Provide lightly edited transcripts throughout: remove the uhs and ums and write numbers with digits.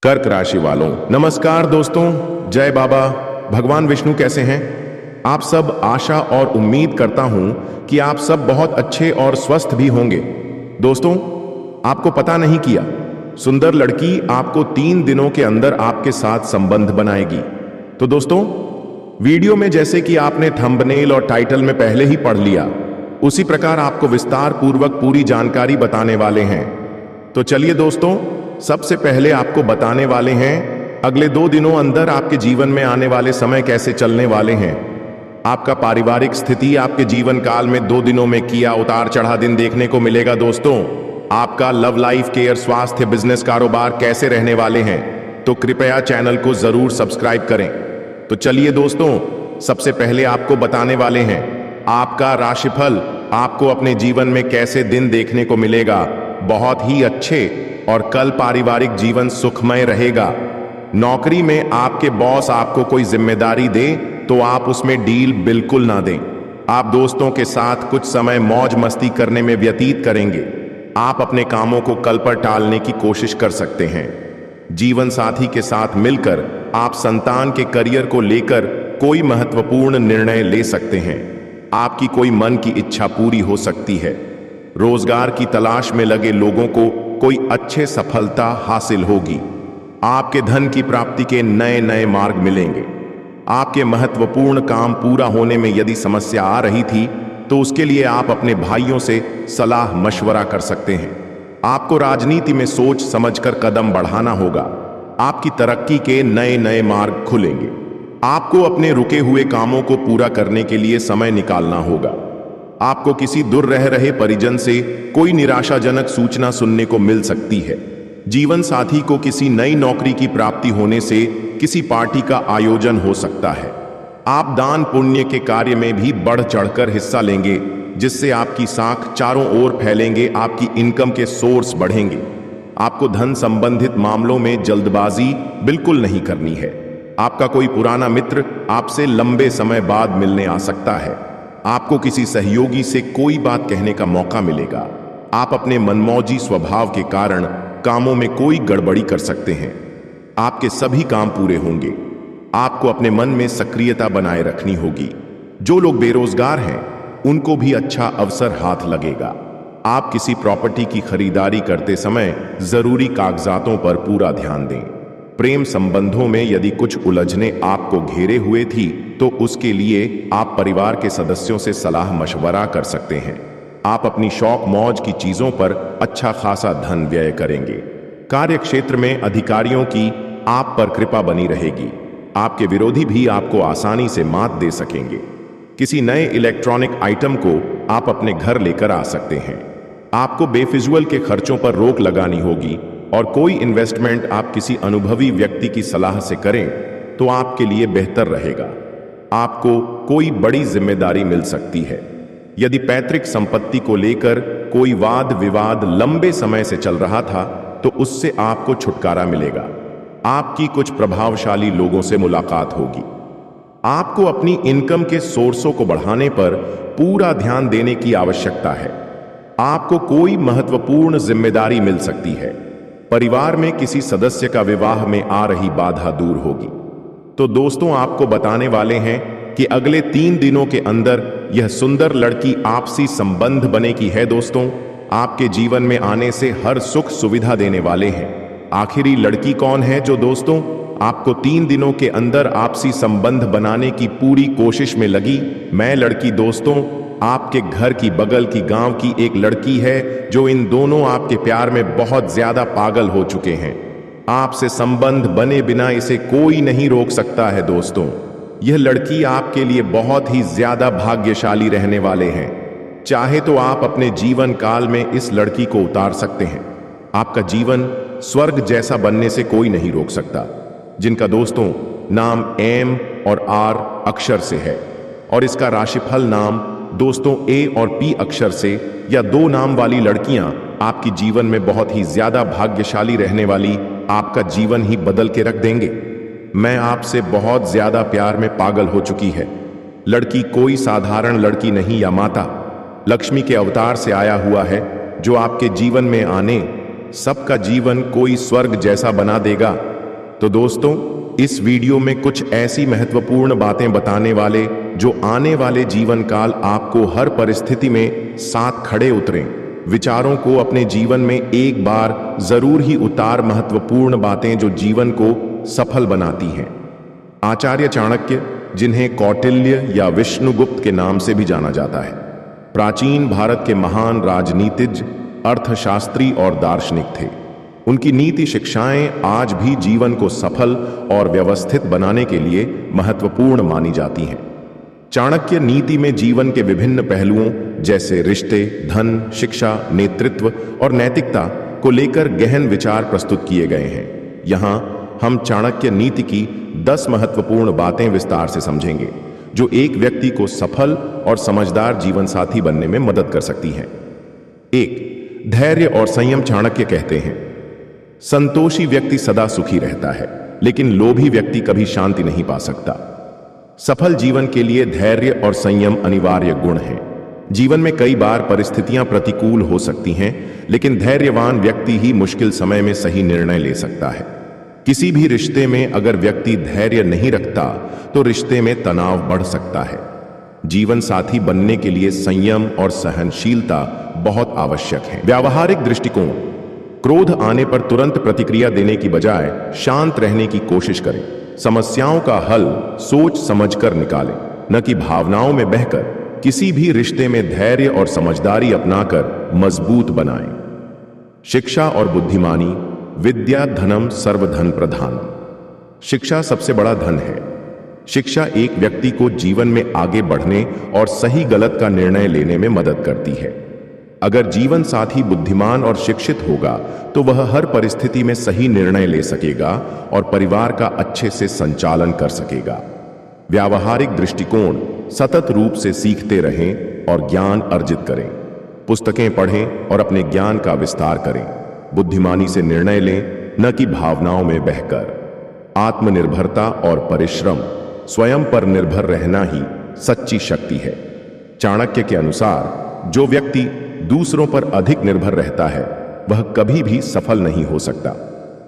कर्क राशि वालों, नमस्कार दोस्तों। जय बाबा। भगवान विष्णु कैसे हैं? आप सब आशा और उम्मीद करता हूं कि आप सब बहुत अच्छे और स्वस्थ भी होंगे। दोस्तों, आपको पता नहीं किया, सुंदर लड़की आपको 3 दिनों के अंदर आपके साथ संबंध बनाएगी। तो दोस्तों, वीडियो में जैसे कि आपने थंबनेल और टाइटल में पहले ही पढ़ लिया, उसी प्रकार आपको विस्तार पूर्वक पूरी जानकारी बताने वाले हैं। तो चलिए दोस्तों, सबसे पहले आपको बताने वाले हैं अगले 2 दिनों अंदर आपके जीवन में आने वाले समय कैसे चलने वाले हैं। आपका पारिवारिक स्थिति आपके जीवन काल में 2 दिनों में किया उतार चढ़ा दिन देखने को मिलेगा। दोस्तों, आपका लव लाइफ, केयर, स्वास्थ्य, बिजनेस, कारोबार कैसे रहने वाले हैं, तो कृपया चैनल को जरूर सब्सक्राइब करें। तो चलिए दोस्तों, सबसे पहले आपको बताने वाले हैं आपका राशिफल। आपको अपने जीवन में कैसे दिन देखने को मिलेगा। बहुत ही अच्छे। और कल पारिवारिक जीवन सुखमय रहेगा। नौकरी में आपके बॉस आपको कोई जिम्मेदारी दे तो आप उसमें डील बिल्कुल ना दें। आप दोस्तों के साथ कुछ समय मौज मस्ती करने में व्यतीत करेंगे। आप अपने कामों को कल पर टालने की कोशिश कर सकते हैं। जीवन साथी के साथ मिलकर आप संतान के करियर को लेकर कोई महत्वपूर्ण निर्णय ले सकते हैं। आपकी कोई मन की इच्छा पूरी हो सकती है। रोजगार की तलाश में लगे लोगों को कोई अच्छे सफलता हासिल होगी। आपके धन की प्राप्ति के नए नए मार्ग मिलेंगे। आपके महत्वपूर्ण काम पूरा होने में यदि समस्या आ रही थी तो उसके लिए आप अपने भाइयों से सलाह मशवरा कर सकते हैं। आपको राजनीति में सोच समझकर कदम बढ़ाना होगा। आपकी तरक्की के नए नए मार्ग खुलेंगे। आपको अपने रुके हुए कामों को पूरा करने के लिए समय निकालना होगा। आपको किसी दूर रह रहे परिजन से कोई निराशाजनक सूचना सुनने को मिल सकती है। जीवन साथी को किसी नई नौकरी की प्राप्ति होने से किसी पार्टी का आयोजन हो सकता है। आप दान पुण्य के कार्य में भी बढ़ चढ़कर हिस्सा लेंगे, जिससे आपकी साख चारों ओर फैलेंगे। आपकी इनकम के सोर्स बढ़ेंगे। आपको धन संबंधित मामलों में जल्दबाजी बिल्कुल नहीं करनी है। आपका कोई पुराना मित्र आपसे लंबे समय बाद मिलने आ सकता है। आपको किसी सहयोगी से कोई बात कहने का मौका मिलेगा। आप अपने मनमौजी स्वभाव के कारण कामों में कोई गड़बड़ी कर सकते हैं। आपके सभी काम पूरे होंगे। आपको अपने मन में सक्रियता बनाए रखनी होगी। जो लोग बेरोजगार हैं उनको भी अच्छा अवसर हाथ लगेगा। आप किसी प्रॉपर्टी की खरीदारी करते समय जरूरी कागजातों पर पूरा ध्यान दें। प्रेम संबंधों में यदि कुछ उलझने आपको घेरे हुए थी तो उसके लिए आप परिवार के सदस्यों से सलाह मशवरा कर सकते हैं। आप अपनी शौक मौज की चीजों पर अच्छा खासा धन व्यय करेंगे। कार्य क्षेत्र में अधिकारियों की आप पर कृपा बनी रहेगी। आपके विरोधी भी आपको आसानी से मात दे सकेंगे। किसी नए इलेक्ट्रॉनिक आइटम को आप अपने घर लेकर आ सकते हैं। आपको बेफिजुल के खर्चों पर रोक लगानी होगी और कोई इन्वेस्टमेंट आप किसी अनुभवी व्यक्ति की सलाह से करें तो आपके लिए बेहतर रहेगा। आपको कोई बड़ी जिम्मेदारी मिल सकती है। यदि पैतृक संपत्ति को लेकर कोई वाद विवाद लंबे समय से चल रहा था तो उससे आपको छुटकारा मिलेगा। आपकी कुछ प्रभावशाली लोगों से मुलाकात होगी। आपको अपनी इनकम के सोर्सों को बढ़ाने पर पूरा ध्यान देने की आवश्यकता है। आपको कोई महत्वपूर्ण जिम्मेदारी मिल सकती है। परिवार में किसी सदस्य का विवाह में आ रही बाधा दूर होगी। तो दोस्तों, आपको बताने वाले हैं कि अगले 3 दिनों के अंदर यह सुंदर लड़की आपसी संबंध बनेगी है। दोस्तों, आपके जीवन में आने से हर सुख सुविधा देने वाले हैं। आखिरी लड़की कौन है जो दोस्तों आपको 3 दिनों के अंदर आपसी संबंध बनाने की पूरी कोशिश में लगी? मैं लड़की दोस्तों आपके घर की बगल की गांव की एक लड़की है जो इन दोनों आपके प्यार में बहुत ज्यादा पागल हो चुके हैं। आपसे संबंध बने बिना इसे कोई नहीं रोक सकता है। दोस्तों, यह लड़की आपके लिए बहुत ही ज्यादा भाग्यशाली रहने वाले हैं। चाहे तो आप अपने जीवन काल में इस लड़की को उतार सकते हैं। आपका जीवन स्वर्ग जैसा बनने से कोई नहीं रोक सकता। जिनका दोस्तों नाम एम और आर अक्षर से है और इसका राशिफल नाम दोस्तों ए और पी अक्षर से या 2 नाम वाली लड़कियां आपकी जीवन में बहुत ही ज्यादा भाग्यशाली रहने वाली आपका जीवन ही बदल के रख देंगे। मैं आपसे बहुत ज्यादा प्यार में पागल हो चुकी है। लड़की कोई साधारण लड़की नहीं या माता लक्ष्मी के अवतार से आया हुआ है जो आपके जीवन में आने सबका जीवन कोई स्वर्ग जैसा बना देगा। तो दोस्तों, इस वीडियो में कुछ ऐसी महत्वपूर्ण बातें बताने वाले जो आने वाले जीवन काल आपको हर परिस्थिति में साथ खड़े उतरें। विचारों को अपने जीवन में एक बार जरूर ही उतार। महत्वपूर्ण बातें जो जीवन को सफल बनाती हैं। आचार्य चाणक्य, जिन्हें कौटिल्य या विष्णुगुप्त के नाम से भी जाना जाता है, प्राचीन भारत के महान राजनीतिज्ञ, अर्थशास्त्री और दार्शनिक थे। उनकी नीति शिक्षाएं आज भी जीवन को सफल और व्यवस्थित बनाने के लिए महत्वपूर्ण मानी जाती हैं। चाणक्य नीति में जीवन के विभिन्न पहलुओं जैसे रिश्ते, धन, शिक्षा, नेतृत्व और नैतिकता को लेकर गहन विचार प्रस्तुत किए गए हैं। यहां हम चाणक्य नीति की 10 महत्वपूर्ण बातें विस्तार से समझेंगे जो एक व्यक्ति को सफल और समझदार जीवन साथी बनने में मदद कर सकती हैं। 1. धैर्य और संयम। चाणक्य कहते हैं, संतोषी व्यक्ति सदा सुखी रहता है, लेकिन लोभी व्यक्ति कभी शांति नहीं पा सकता। सफल जीवन के लिए धैर्य और संयम अनिवार्य गुण हैं। जीवन में कई बार परिस्थितियां प्रतिकूल हो सकती हैं, लेकिन धैर्यवान व्यक्ति ही मुश्किल समय में सही निर्णय ले सकता है। किसी भी रिश्ते में अगर व्यक्ति धैर्य नहीं रखता तो रिश्ते में तनाव बढ़ सकता है। जीवन साथी बनने के लिए संयम और सहनशीलता बहुत आवश्यक है। व्यावहारिक दृष्टिकोण। क्रोध आने पर तुरंत प्रतिक्रिया देने की बजाय शांत रहने की कोशिश करें। समस्याओं का हल सोच समझकर निकालें, न कि भावनाओं में बहकर। किसी भी रिश्ते में धैर्य और समझदारी अपनाकर मजबूत बनाएं। शिक्षा और बुद्धिमानी। विद्या धनम सर्वधन प्रधानम। शिक्षा सबसे बड़ा धन है। शिक्षा एक व्यक्ति को जीवन में आगे बढ़ने और सही गलत का निर्णय लेने में मदद करती है। अगर जीवन साथी बुद्धिमान और शिक्षित होगा तो वह हर परिस्थिति में सही निर्णय ले सकेगा और परिवार का अच्छे से संचालन कर सकेगा। व्यावहारिक दृष्टिकोण। सतत रूप से सीखते रहें और ज्ञान अर्जित करें। पुस्तकें पढ़ें और अपने ज्ञान का विस्तार करें। बुद्धिमानी से निर्णय लें, न कि भावनाओं में बहकर। आत्मनिर्भरता और परिश्रम। स्वयं पर निर्भर रहना ही सच्ची शक्ति है। चाणक्य के अनुसार जो व्यक्ति दूसरों पर अधिक निर्भर रहता है वह कभी भी सफल नहीं हो सकता।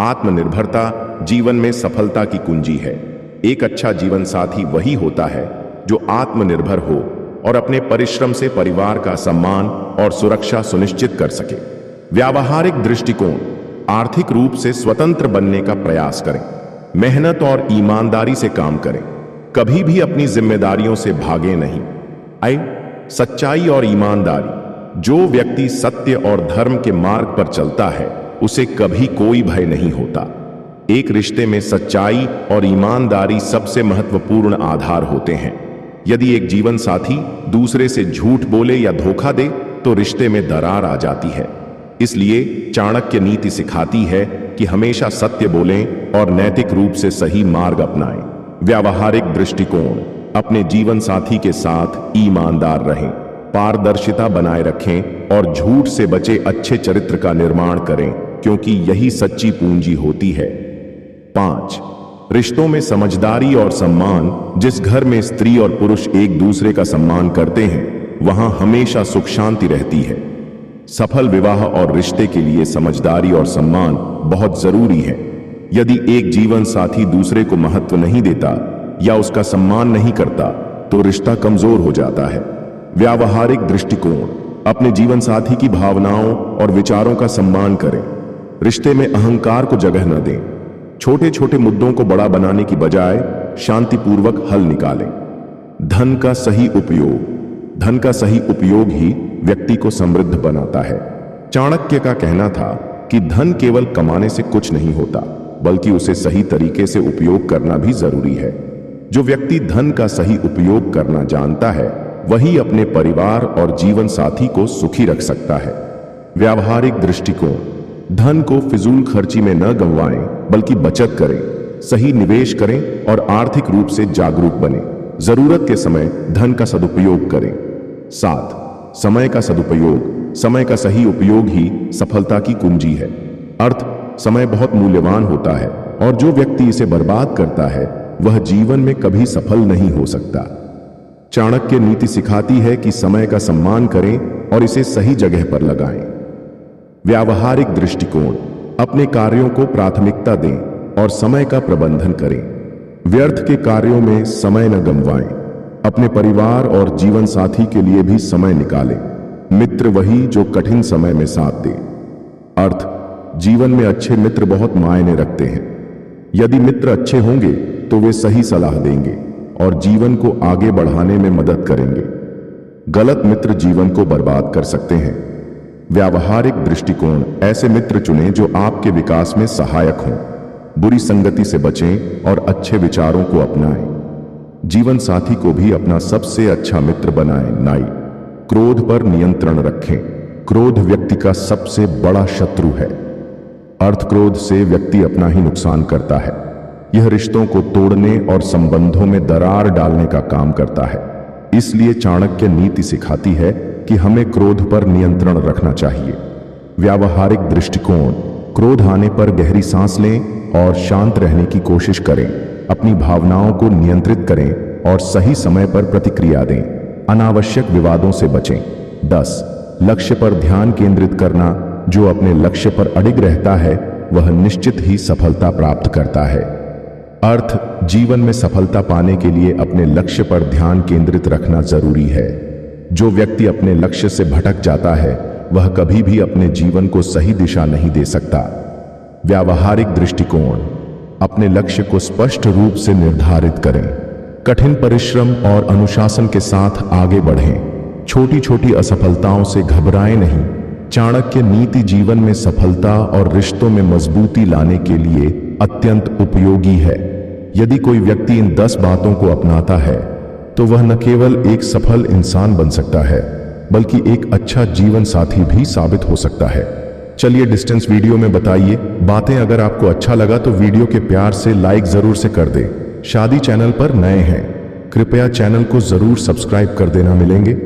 आत्मनिर्भरता जीवन में सफलता की कुंजी है। एक अच्छा जीवन साथी वही होता है जो आत्मनिर्भर हो और अपने परिश्रम से परिवार का सम्मान और सुरक्षा सुनिश्चित कर सके। व्यावहारिक दृष्टिकोण। आर्थिक रूप से स्वतंत्र बनने का प्रयास करें। मेहनत और ईमानदारी से काम करें। कभी भी अपनी जिम्मेदारियों से भागे नहीं। सच्चाई और ईमानदारी। जो व्यक्ति सत्य और धर्म के मार्ग पर चलता है उसे कभी कोई भय नहीं होता। एक रिश्ते में सच्चाई और ईमानदारी सबसे महत्वपूर्ण आधार होते हैं। यदि एक जीवन साथी दूसरे से झूठ बोले या धोखा दे तो रिश्ते में दरार आ जाती है। इसलिए चाणक्य नीति सिखाती है कि हमेशा सत्य बोलें और नैतिक रूप से सही मार्ग अपनाएं। व्यावहारिक दृष्टिकोण। अपने जीवन साथी के साथ ईमानदार रहें, पारदर्शिता बनाए रखें और झूठ से बचे अच्छे चरित्र का निर्माण करें, क्योंकि यही सच्ची पूंजी होती है। 5. रिश्तों में समझदारी और सम्मान। जिस घर में स्त्री और पुरुष एक दूसरे का सम्मान करते हैं वहां हमेशा सुख शांति रहती है। सफल विवाह और रिश्ते के लिए समझदारी और सम्मान बहुत जरूरी है। यदि एक जीवन साथी दूसरे को महत्व नहीं देता या उसका सम्मान नहीं करता तो रिश्ता कमजोर हो जाता है। व्यावहारिक दृष्टिकोण। अपने जीवन साथी की भावनाओं और विचारों का सम्मान करें। रिश्ते में अहंकार को जगह न दें। छोटे छोटे मुद्दों को बड़ा बनाने की बजाय शांतिपूर्वक हल निकालें। धन का सही उपयोग। धन का सही उपयोग ही व्यक्ति को समृद्ध बनाता है। चाणक्य का कहना था कि धन केवल कमाने से कुछ नहीं होता, बल्कि उसे सही तरीके से उपयोग करना भी जरूरी है। जो व्यक्ति धन का सही उपयोग करना जानता है वही अपने परिवार और जीवन साथी को सुखी रख सकता है। व्यावहारिक दृष्टिकोण। धन को फिजूल खर्ची में न गंवाएं, बल्कि बचत करें, सही निवेश करें और आर्थिक रूप से जागरूक बने। जरूरत के समय धन का सदुपयोग करें। 7. समय का सदुपयोग। समय का सही उपयोग ही सफलता की कुंजी है। अर्थ समय बहुत मूल्यवान होता है और जो व्यक्ति इसे बर्बाद करता है वह जीवन में कभी सफल नहीं हो सकता। चाणक्य नीति सिखाती है कि समय का सम्मान करें और इसे सही जगह पर लगाएं। व्यावहारिक दृष्टिकोण। अपने कार्यों को प्राथमिकता दें। और समय का प्रबंधन करें। व्यर्थ के कार्यों में समय न गंवाएं। अपने परिवार और जीवन साथी के लिए भी समय निकालें। मित्र वही जो कठिन समय में साथ दे। अर्थ, जीवन में अच्छे मित्र बहुत मायने रखते हैं। यदि मित्र अच्छे होंगे तो वे सही सलाह देंगे और जीवन को आगे बढ़ाने में मदद करेंगे। गलत मित्र जीवन को बर्बाद कर सकते हैं। व्यावहारिक दृष्टिकोण, ऐसे मित्र चुनें जो आपके विकास में सहायक हों। बुरी संगति से बचें और अच्छे विचारों को अपनाएं। जीवन साथी को भी अपना सबसे अच्छा मित्र बनाएं। नाई, क्रोध पर नियंत्रण रखें। क्रोध व्यक्ति का सबसे बड़ा शत्रु है। अर्थ, क्रोध से व्यक्ति अपना ही नुकसान करता है। यह रिश्तों को तोड़ने और संबंधों में दरार डालने का काम करता है। इसलिए चाणक्य नीति सिखाती है कि हमें क्रोध पर नियंत्रण रखना चाहिए। व्यावहारिक दृष्टिकोण, क्रोध आने पर गहरी सांस लें और शांत रहने की कोशिश करें। अपनी भावनाओं को नियंत्रित करें और सही समय पर प्रतिक्रिया दें। अनावश्यक विवादों से बचें। 10. लक्ष्य पर ध्यान केंद्रित करना। जो अपने लक्ष्य पर अडिग रहता है वह निश्चित ही सफलता प्राप्त करता है। अर्थ, जीवन में सफलता पाने के लिए अपने लक्ष्य पर ध्यान केंद्रित रखना जरूरी है। जो व्यक्ति अपने लक्ष्य से भटक जाता है वह कभी भी अपने जीवन को सही दिशा नहीं दे सकता। व्यावहारिक दृष्टिकोण, अपने लक्ष्य को स्पष्ट रूप से निर्धारित करें। कठिन परिश्रम और अनुशासन के साथ आगे बढ़ें। छोटी छोटी असफलताओं से घबराएं नहीं। चाणक्य नीति जीवन में सफलता और रिश्तों में मजबूती लाने के लिए अत्यंत उपयोगी है। यदि कोई व्यक्ति इन 10 बातों को अपनाता है तो वह न केवल एक सफल इंसान बन सकता है बल्कि एक अच्छा जीवन साथी भी साबित हो सकता है। चलिए डिस्टेंस वीडियो में बताइए बातें। अगर आपको अच्छा लगा तो वीडियो के प्यार से लाइक जरूर से कर दे। शादी चैनल पर नए हैं, कृपया चैनल को जरूर सब्सक्राइब कर देना। मिलेंगे।